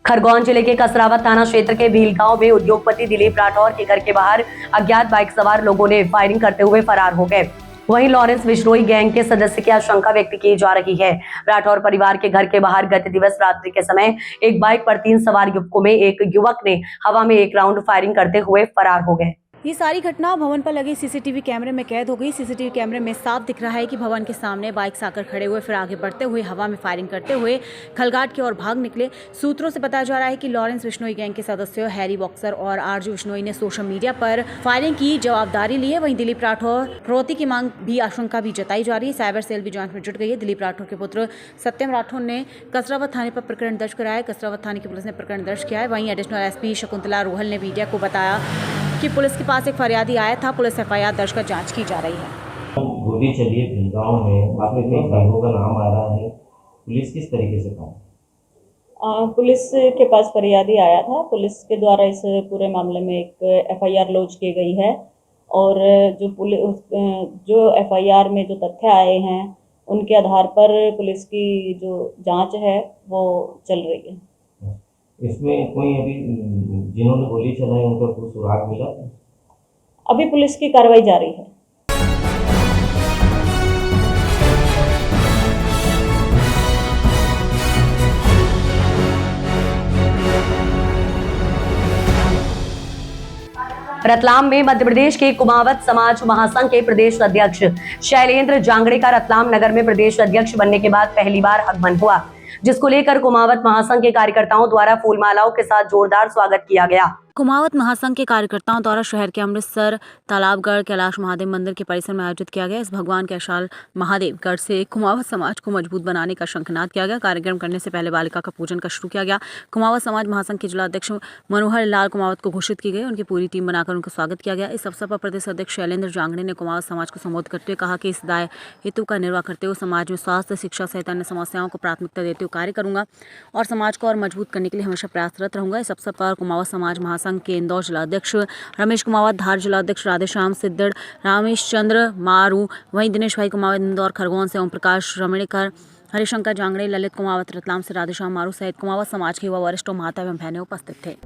खरगोन जिले के कसरावत थाना क्षेत्र के भील गांव में उद्योगपति दिलीप राठौर के घर के बाहर अज्ञात बाइक सवार लोगों ने फायरिंग करते हुए फरार हो गए। वहीं लॉरेंस बिश्नोई गैंग के सदस्य की आशंका व्यक्त की जा रही है। राठौर परिवार के घर के बाहर गत दिवस रात्रि के समय एक बाइक पर 3 सवार युवकों में एक युवक ने हवा में एक राउंड फायरिंग करते हुए फरार हो गए। ये सारी घटना भवन पर लगे सीसीटीवी कैमरे में कैद हो गई। सीसीटीवी कैमरे में साफ दिख रहा है कि भवन के सामने बाइक आकर खड़े हुए, फिर आगे बढ़ते हुए हवा में फायरिंग करते हुए खलघाट की ओर भाग निकले। सूत्रों से पता जा रहा है कि लॉरेंस बिश्नोई गैंग के सदस्यों हैरी बॉक्सर और आरजू बिश्नोई ने सोशल मीडिया पर फायरिंग की जवाबदारी ली है। वहीं दिलीप राठौर फिरौती की मांग भी आशंका भी जताई जा रही है। साइबर सेल भी जांच में जुट गई है। दिलीप राठौर के पुत्र सत्यम राठौर ने कसरावत थाने पर प्रकरण दर्ज कराया है। कसरावत थाने की पुलिस ने प्रकरण दर्ज किया है। वहीं एडिशनल एसपी शकुंतला रोहल ने मीडिया को बताया कि पुलिस के पास एक फरियादी आया था। पुलिस एफआईआर दर्ज कर जांच की जा रही है। गोली चली है भिलगांव में, आपके कई भाइयों का नाम आ रहा है, पुलिस किस तरीके से काम? पुलिस के पास फरियादी आया था। पुलिस के द्वारा इस पूरे मामले में एक एफआईआर लॉन्च की गई है और जो एफआईआर में जो तथ्य आए हैं उनके आधार पर पुलिस की जो जांच है वो चल रही है। इसमें कोई अभी जिन्होंने गोली चलाई उनका कोई सुराग मिला? अभी पुलिस की कार्रवाई जारी है। रतलाम में मध्य प्रदेश के कुमावत समाज महासंघ के प्रदेश अध्यक्ष शैलेंद्र जांगड़े का रतलाम नगर में प्रदेश अध्यक्ष बनने के बाद पहली बार आगमन हुआ, जिसको लेकर कुमावत महासंघ के कार्यकर्ताओं द्वारा फूलमालाओं के साथ जोरदार स्वागत किया गया। कुमावत महासंघ के कार्यकर्ताओं द्वारा शहर के अमृतसर तालाबगढ़ कैलाश महादेव मंदिर के परिसर में आयोजित किया गया। इस भगवान कैलाश महादेव गढ़ से कुमावत समाज को मजबूत बनाने का शंखनाद किया गया। कार्यक्रम करने से पहले बालिका का पूजन का शुरू किया गया। कुमावत समाज महासंघ के जिलाध्यक्ष मनोहर लाल कुमावत को घोषित की गई। उनकी पूरी टीम बनाकर उनका स्वागत किया गया। इस अवसर पर प्रदेश अध्यक्ष शैलेंद्र जांगड़े ने कुमावत समाज को संबोधित करते हुए कहा कि इस दाय हेतु का निर्वाह करते हुए समाज में स्वास्थ्य, शिक्षा सहित अन्य समस्याओं को प्राथमिकता देते हुए कार्य करूंगा और समाज को और मजबूत करने के लिए हमेशा प्रयासरत रहूंगा। इस अवसर पर कुमावत समाज महासंघ के इंदौर जिलाध्यक्ष रमेश कुमावत, धार जिलाध्यक्ष राधेश्याम सिद्दड़, रामेश चंद्र मारू, वहीं दिनेश भाई कुमावत इंदौर, खरगोन से ओम प्रकाश रमणेकर, हरिशंकर जांगड़े, ललित कुमावत रतलाम से राधेश्याम मारू सहित कुमावत समाज के युवा वरिष्ठ माता एवं बहनें उपस्थित थे।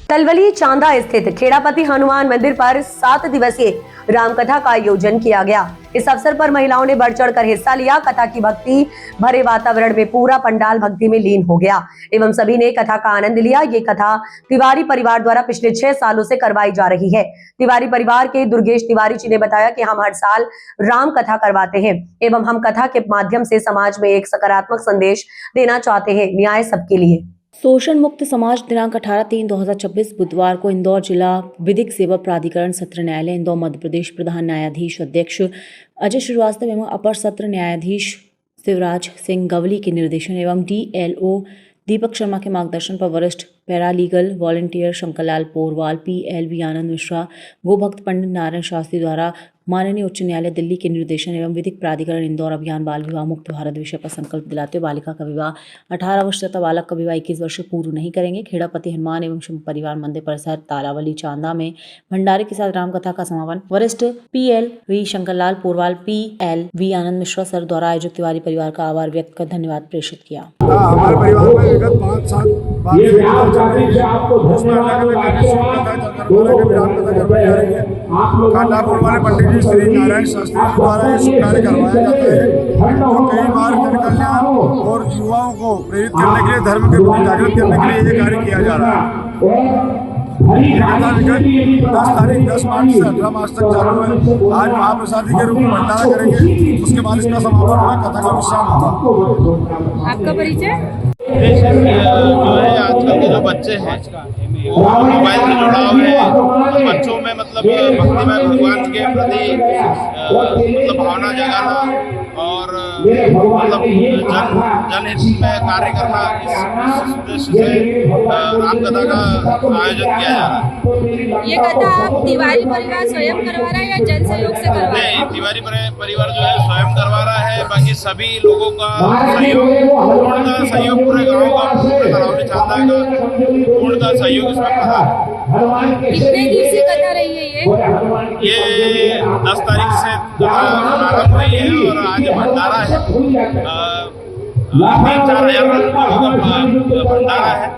तलवली चांदा स्थित खेड़ापति हनुमान मंदिर पर 7 दिवसीय रामकथा का आयोजन किया गया। इस अवसर पर महिलाओं ने बढ़ चढ़कर हिस्सा लिया। कथा की भक्ति भरे वातावरण में पूरा पंडाल भक्ति में लीन हो गया एवं सभी ने कथा का आनंद लिया। ये कथा तिवारी परिवार द्वारा पिछले 6 सालों से करवाई जा रही है। तिवारी परिवार के दुर्गेश तिवारी जी ने बताया कि हम हर साल राम कथा करवाते हैं एवं हम कथा के माध्यम से समाज में एक सकारात्मक संदेश देना चाहते हैं, न्याय सबके लिए। शोषण मुक्त समाज दिनांक 18/3/2026 बुधवार को इंदौर जिला विधिक सेवा प्राधिकरण सत्र न्यायालय इंदौर मध्य प्रदेश प्रधान न्यायाधीश अध्यक्ष अजय श्रीवास्तव एवं अपर सत्र न्यायाधीश शिवराज सिंह गवली के निर्देशन एवं DLO दीपक शर्मा के मार्गदर्शन पर वरिष्ठ paralegal volunteer Shankarlal Porwal, PLV आनंद मिश्रा, गोभक्त पंडित नारायण शास्त्री द्वारा माननीय उच्च न्यायालय दिल्ली के निर्देशन एवं विधिक प्राधिकरण इंदौर अभियान बाल विवाह मुक्त भारत विषय पर संकल्प दिलाते हुए बालिका का विवाह 18 वर्ष तथा बालक का विवाह 21 वर्ष पूर्व नहीं करेंगे। खेड़ापति हनुमान एवं शिव परिवार मंदिर परिसर तालावली चांदा में भंडारे के साथ रामकथा का समापन वरिष्ठ PLV शंकरलाल पोरवाल, PLV आनंद मिश्रा सर द्वारा आयोजित तिवारी परिवार का आभार व्यक्त कर धन्यवाद प्रेषित किया। हमारे परिवार में विगत 5 साल ये व्यास जाति से आपको धन्यवाद और आशीर्वाद दोनों को प्राप्त करवाई जा रही है। कांडापुर वाले पंडित जी श्री नारायण शास्त्री द्वारा ये सब कार्य करवाया जाता है जो कई बार जन कल्याण और युवाओं को प्रेरित करने के लिए, धर्म के प्रति जागृत करने के लिए ये कार्य किया जा रहा है। ये कथा विगत 10 मार्च से 18 मार्च तक चालू है। आज महाप्रसादी के रूप में भंडारा करेंगे, उसके बाद इसका समापन होगा, कथा का विश्राम होगा। आपका परिचय? जो है आजकल के जो बच्चे हैं मोबाइल से जुड़ाव है, बच्चों में मतलब भक्तिमय भगवान के प्रति मतलब भावना जगाना और मतलब जनहित में कार्य करना, इस उद्देश्य से रामकथा का आयोजन किया जा रहा है। ये कथा आप तिवारी परिवार स्वयं करवा रहा है या जन सहयोग से करवा रहा है? नहीं, तिवारी परिवार जो है स्वयं करवा रहा है, बाकी सभी लोगों का सहयोग, पूर्णतः सहयोग पूरे गाँव का, पूरे तलावली चांदा का पूर्णतः सहयोग इसमें पड़ा है। कितने दिवसीय कथा रही है ये 10 तारीख से आरम्भ हुई है और आज भंडारा है। 3-4 हजार लोगों का भंडारा है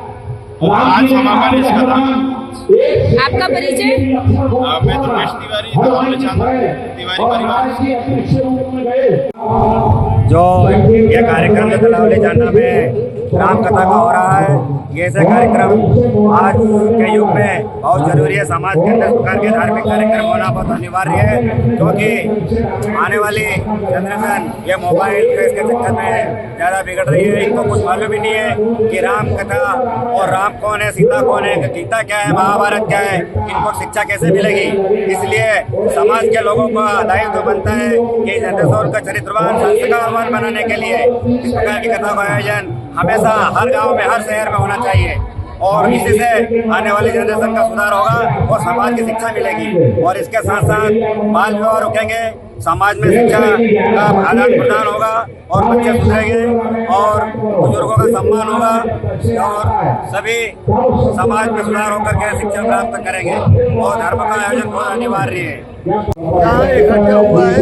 और आज समापन इस कथा का। आपका परिचय? मैं दुर्गेश तिवारी, तलावली चांदा तिवारी परिवार। जो ये कार्यक्रम जो तलावली चांदा में राम कथा का हो रहा है, ये ऐसा कार्यक्रम आज के युग में बहुत जरूरी है। समाज के अंदर प्रकार के धार्मिक कार्यक्रम होना बहुत अनिवार्य है, क्योंकि आने वाली जनरेशन ये मोबाइल के चक्कर में ज़्यादा बिगड़ रही है। इनको कुछ मालूम ही नहीं है कि राम कथा और राम कौन है, सीता कौन है, गीता क्या है, महाभारत क्या है, इनको शिक्षा कैसे मिलेगी। इसलिए समाज के लोगों का दायित्व बनता है कि जनरेशन का चरित्रवान संस्कारवान बनाने के लिए इस प्रकार की कथा का आयोजन हमेशा हर गांव में, हर शहर में होना चाहिए और इसी से आने वाली जनरेशन का सुधार होगा और समाज की शिक्षा मिलेगी। और इसके साथ साथ बाल विवाह रुकेंगे, समाज में शिक्षा का आदान प्रदान होगा और बच्चे सुधरेंगे और बुजुर्गों का सम्मान होगा और सभी समाज में सुधार होकर के शिक्षा प्राप्त करेंगे और धर्म का आयोजन बहुत अनिवार्य है। यहाँ इकट्ठा हुआ है,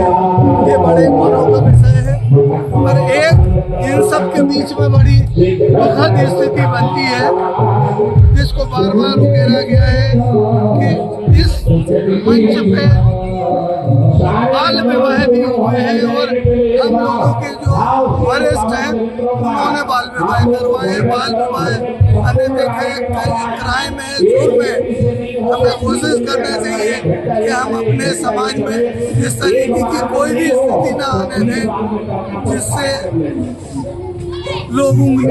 ये बड़े गौरव का विषय है और एक इन सब के बीच में बड़ी दुखद स्थिति बनती है, जिसको बार बार उकेरा गया है कि इस मंच पे बाल विवाह भी हुए हैं और हम लोगों के जो वरिष्ठ हैं उन्होंने बाल विवाह करवाए। बाल विवाह हमने देखे क्राइम है, जुर्म है। हमें कोशिश करना चाहिए कि हम अपने समाज में इस तरीके की कोई भी स्थिति न आने दें जिससे लोगों की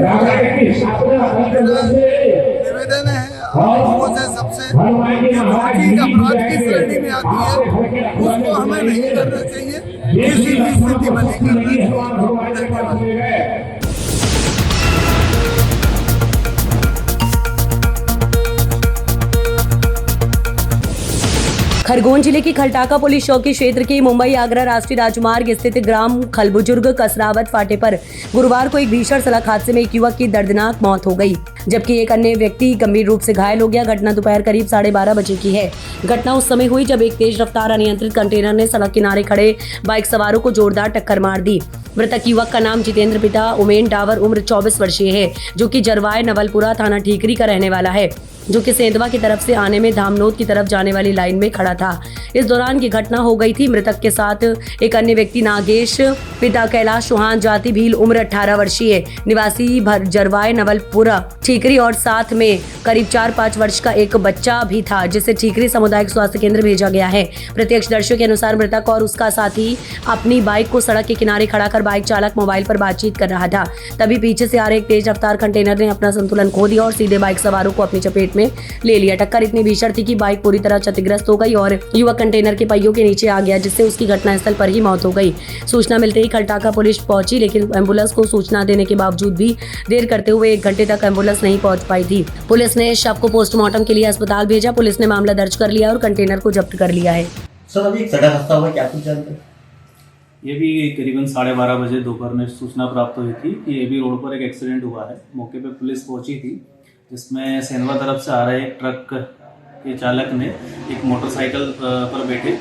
निवेदन है लोगों से सबसे चीज अपराध की श्रेणी में आती है, उसको हमें नहीं करना चाहिए, किसी भी स्थिति में नहीं करना चाहिए। धन्यवाद। खरगोन जिले की खलटाका पुलिस चौकी क्षेत्र के मुंबई आगरा राष्ट्रीय राजमार्ग स्थित ग्राम खलबुजुर्ग कसरावत फाटे पर गुरुवार को एक भीषण सड़क हादसे में एक युवक की दर्दनाक मौत हो गई, जबकि एक अन्य व्यक्ति गंभीर रूप से घायल हो गया। घटना दोपहर करीब 12:30 बजे की है। घटना उस समय हुई जब एक तेज रफ्तार अनियंत्रित कंटेनर ने सड़क किनारे खड़े बाइक सवारों को जोरदार टक्कर मार दी। मृतक युवक का नाम जितेंद्र पिता उमेन डावर उम्र 24 वर्षीय है, जो कि जरवाए नवलपुरा थाना ठीकरी का रहने वाला है, जो कि सेंधवा की तरफ से आने में धामनोद की तरफ जाने वाली लाइन में खड़ा था। इस दौरान की घटना हो गई थी। मृतक के साथ एक अन्य व्यक्ति नागेश पिता कैलाश चौहान जाति भील उम्र 18 वर्षीय निवासी जरवाए नवलपुरा ठीकरी और साथ में करीब 4-5 वर्ष का एक बच्चा भी था, जिसे ठीकरी सामुदायिक स्वास्थ्य केंद्र भेजा गया है। प्रत्यक्षदर्शियों के अनुसार मृतक और उसका साथी अपनी बाइक को सड़क के किनारे खड़ा कर बाइक चालक मोबाइल पर बातचीत कर रहा था। तभी पीछे से आ रहे एक तेज रफ्तार कंटेनर ने अपना संतुलन खो दिया और सीधे बाइक सवारों को अपनी चपेट में ले लिया। टक्कर इतनी भीषण थी कि बाइक पूरी तरह क्षतिग्रस्त हो गई और युवक कंटेनर के पहियों के नीचे आ गया, जिससे उसकी घटनास्थल पर ही मौत हो गई। सूचना मिलते ही खलटाका पुलिस पहुंची, लेकिन एम्बुलेंस को सूचना देने के बावजूद भी देर करते हुए 1 घंटे तक एम्बुलेंस नहीं पहुंच पाई थी। पुलिस ने शव को पोस्टमार्टम के लिए अस्पताल भेजा। पुलिस ने मामला दर्ज कर लिया और कंटेनर को जब्त कर लिया है। सर, अभी एक सड़क हादसा हुआ, क्या कुछ जानते हैं? ये भी करीबन 12:30 बजे दोपहर में सूचना प्राप्त हुई थी कि ये भी रोड पर एक एक्सीडेंट हुआ है। मौके पे पुलिस पहुंची थी, जिसमें सेंधवा तरफ से आ रहे एक ट्रक के चालक ने एक मोटरसाइकिल पर बैठे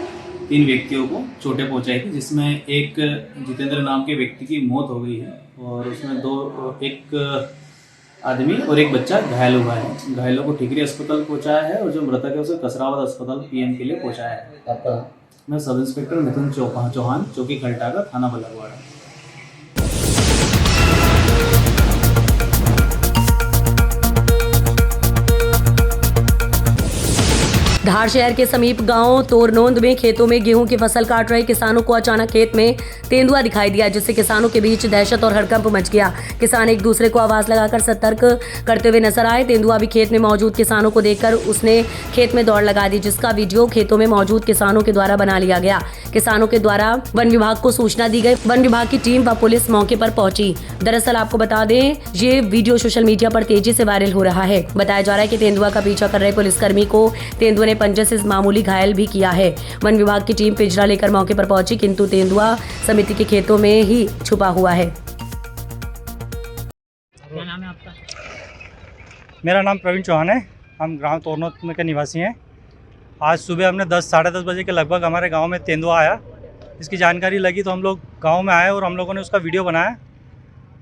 3 व्यक्तियों को चोटें पहुंचाई थी, जिसमें एक जितेंद्र नाम के व्यक्ति की मौत हो गई है और उसमें एक आदमी और एक बच्चा घायल हुआ है। घायलों को टिकरी अस्पताल पहुंचाया है और जो मृतक है उसे कसरावद अस्पताल पीएम के लिए पहुंचाया है। आपका मैं सब इंस्पेक्टर मिथुन चौहान, चौकी घंटाका, थाना बल्लभगढ़। धार शहर के समीप गांव तोरनोंद में खेतों में गेहूं की फसल काट रहे किसानों को अचानक खेत में तेंदुआ दिखाई दिया, जिससे किसानों के बीच दहशत और हड़कंप मच गया। किसान एक दूसरे को आवाज लगाकर सतर्क करते हुए नजर आए। तेंदुआ भी खेत में मौजूद किसानों को देखकर उसने खेत में दौड़ लगा दी, जिसका वीडियो खेतों में मौजूद किसानों के द्वारा बना लिया गया। किसानों के द्वारा वन विभाग को सूचना दी गई। वन विभाग की टीम व पुलिस मौके पर पहुंची। दरअसल आपको बता दें, ये वीडियो सोशल मीडिया पर तेजी से वायरल हो रहा है। बताया जा रहा है कि तेंदुआ का पीछा कर रहे पुलिसकर्मी को तेंदुए ने पंजे से मामूली घायल भी किया है। वन विभाग की टीम पिंजरा लेकर मौके पर पहुंची, किंतु तेंदुआ समिति के खेतों में ही छुपा हुआ है। क्या नाम है आपका? मेरा नाम प्रवीण चौहान है। हम गांव तोरनोद में के निवासी हैं। आज सुबह हमने 10 साढ़े 10 बजे के लगभग हमारे गांव में तेंदुआ आया। इसकी जानकारी लगी तो हम लोग गांव में आए और हम लोगों ने उसका वीडियो बनाया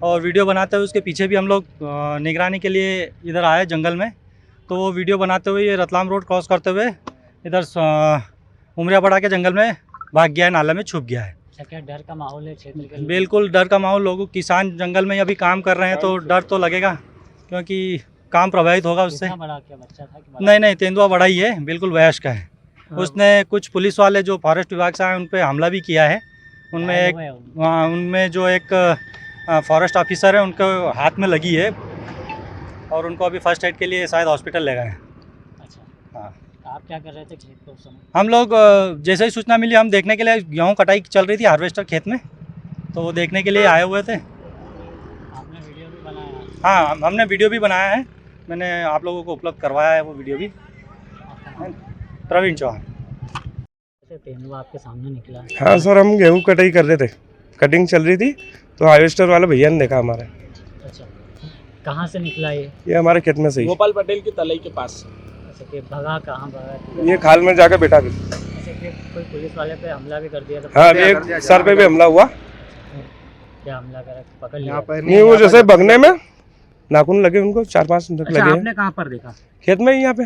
और वीडियो बनाते हुए उसके पीछे भी हम लोग निगरानी के लिए इधर आए जंगल में। तो वो वीडियो बनाते हुए ये रतलाम रोड क्रॉस करते हुए इधर उमरियापड़ा के जंगल में भाग गया है, नाला में छुप गया है। क्या डर का माहौल है क्षेत्र के? बिल्कुल डर का माहौल। लोगों किसान जंगल में अभी काम कर रहे हैं तो डर तो लगेगा, क्योंकि काम प्रभावित होगा उससे। बड़ा क्या बच्चा था कि नहीं, तेंदुआ बड़ा ही है, बिल्कुल वयस्क है। उसने कुछ पुलिस वाले जो फॉरेस्ट विभाग से आए उन पर हमला भी किया है। उनमें जो एक फॉरेस्ट ऑफिसर है उनको हाथ में लगी है और उनको अभी फर्स्ट एड के लिए शायद हॉस्पिटल ले गए हैं। अच्छा, हाँ। आप क्या कर रहे थे खेत पे उस समय? हम लोग जैसे ही सूचना मिली हम देखने के लिए, गेहूँ कटाई चल रही थी हार्वेस्टर खेत में, तो वो देखने के लिए आए हुए थे। आपने वीडियो भी बनाया? हाँ, हमने वीडियो भी बनाया है। मैंने आप लोगों को उपलब्ध करवाया है वो वीडियो भी। प्रवीण चौहान। तेंदुआ आपके सामने निकला? हाँ सर, हम गेहूँ कटाई कर रहे थे, कटिंग चल रही थी तो हार्वेस्टर वाला भैया ने देखा हमारे। अच्छा, कहाँ से निकला ये हमारे खेत में से ही, गोपाल पटेल की तलाई के पास। अच्छा, कि भगा कहाँ भगा? ये खाल में जाकर बैठा भी। अच्छा, कि कोई पुलिस वाले पे हमला भी कर दिया था? हाँ, एक सर पे भी हमला हुआ। क्या हमला करा, पकड़ लिया? नहीं, वो जैसे भगने में नाखून लगे उनको, 4-5 लगे। आपने कहाँ पर देखा? खेत में ही, यहाँ पे।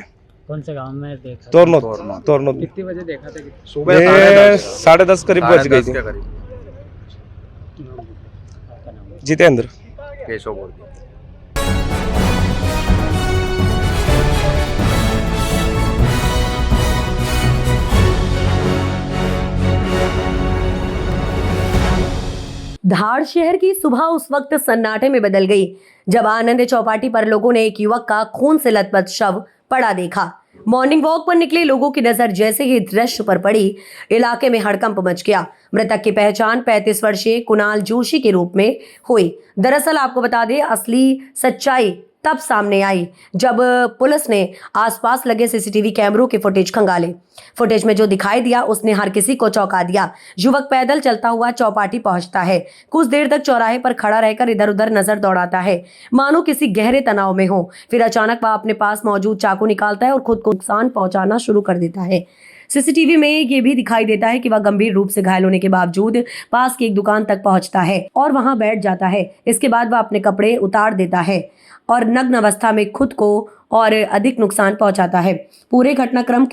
कौन से गांव में देखा? तोरनोद। कितनी बजे देखा था? सुबह 10:30 करीब बज गई थी। जितेंद्र। केशव बोल। धार शहर की सुबह उस वक्त सन्नाटे में बदल गई जब आनंद चौपाटी पर लोगों ने एक युवक का खून से लथपथ शव पड़ा देखा। मॉर्निंग वॉक पर निकले लोगों की नजर जैसे ही दृश्य पर पड़ी, इलाके में हड़कंप मच गया। मृतक की पहचान 35 वर्षीय कुणाल जोशी के रूप में हुई। दरअसल आपको बता दें, असली सच्चाई तब सामने आई जब पुलिस ने आसपास लगे सीसीटीवी कैमरों के फुटेज खंगाले। फुटेज में जो दिखाई दिया उसने हर किसी को चौंका दिया। युवक पैदल चलता हुआ चौपाटी पहुंचता है। कुछ देर तक चौराहे पर खड़ा रहकर इधर उधर नजर दौड़ाता है, मानो किसी गहरे तनाव में हो। फिर अचानक वह अपने पास मौजूद चाकू निकालता है और खुद को नुकसान पहुंचाना शुरू कर देता है। सीसीटीवी में ये भी दिखाई देता है कि वह गंभीर रूप से घायल होने के बावजूद पास की एक दुकान तक पहुंचता है और वहां बैठ जाता है। इसके बाद वह अपने कपड़े उतार देता है और नग्न अवस्था में खुद को और अधिक नुकसान पहुंचाता है। पूरा घटनाक्रम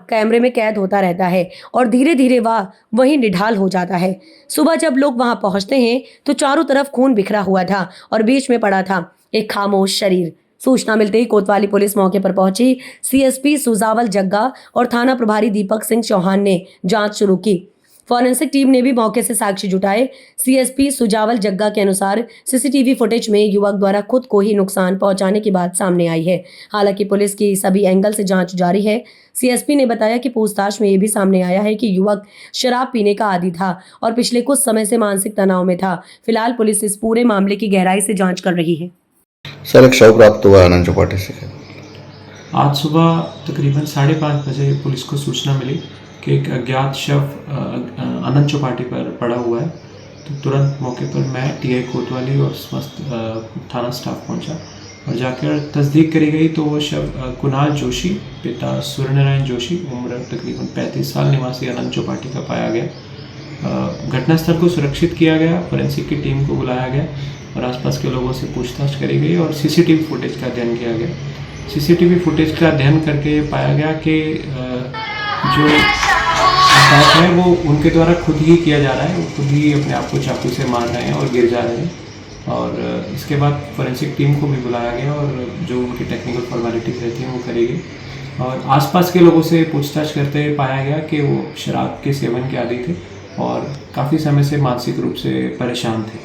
कैमरे में कैद होता रहता है और धीरे धीरे वह वहीं निढाल हो जाता है। सुबह जब लोग वहां पहुंचते हैं तो चारों तरफ खून बिखरा हुआ था और बीच में पड़ा था एक खामोश शरीर। सूचना मिलते ही कोतवाली पुलिस मौके पर पहुंची। सीएसपी सुजावल जग्गा और थाना प्रभारी दीपक सिंह चौहान ने जांच शुरू की। फॉरेंसिक टीम ने भी मौके से साक्ष्य जुटाए। सीएसपी सुजावल जग्गा के अनुसार सीसीटीवी फुटेज में युवक द्वारा खुद को ही नुकसान पहुंचाने की बात सामने आई है। हालांकि पुलिस की सभी एंगल से जांच जारी है। सीएसपी ने बताया कि पूछताछ में ये भी सामने आया है कि युवक शराब पीने का आदी था और पिछले कुछ समय से मानसिक तनाव में था। फिलहाल पुलिस इस पूरे मामले की गहराई से जाँच कर रही है। सर, एक शव प्राप्त हुआ आनंद चौपाटी से। आज सुबह तकरीबन 5:30 बजे पुलिस को सूचना मिली कि एक अज्ञात शव आनंद चौपाटी पर पड़ा हुआ है। तो तुरंत मौके पर मैं टीआई कोतवाली और समस्त थाना स्टाफ पहुंचा और जाकर तस्दीक करी गई तो वो शव कुणाल जोशी, पिता सूर्यनारायण जोशी, उम्र तकरीबन 35 साल, निवासी आनंद चौपाटी का पाया गया। घटनास्थल को सुरक्षित किया गया, फोरेंसिक की टीम को बुलाया गया और आसपास के लोगों से पूछताछ करी गई और सीसीटीवी फुटेज का अध्ययन किया गया। सीसीटीवी फुटेज का अध्ययन करके पाया गया कि जो अटैक है वो उनके द्वारा खुद ही किया जा रहा है, वो खुद ही अपने आप को चाकू से मार रहे हैं और गिर जा रहे हैं। और इसके बाद फोरेंसिक टीम को भी बुलाया गया और जो उनकी टेक्निकल फॉर्मेलिटीज रहती हैं वो करी गई। और आसपास के लोगों से पूछताछ करते हुए पाया गया कि वो शराब के सेवन के आदी थे और काफ़ी समय से मानसिक रूप से परेशान थे।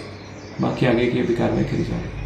बाकी आगे की अभी कार्रवाई करी जा रही है।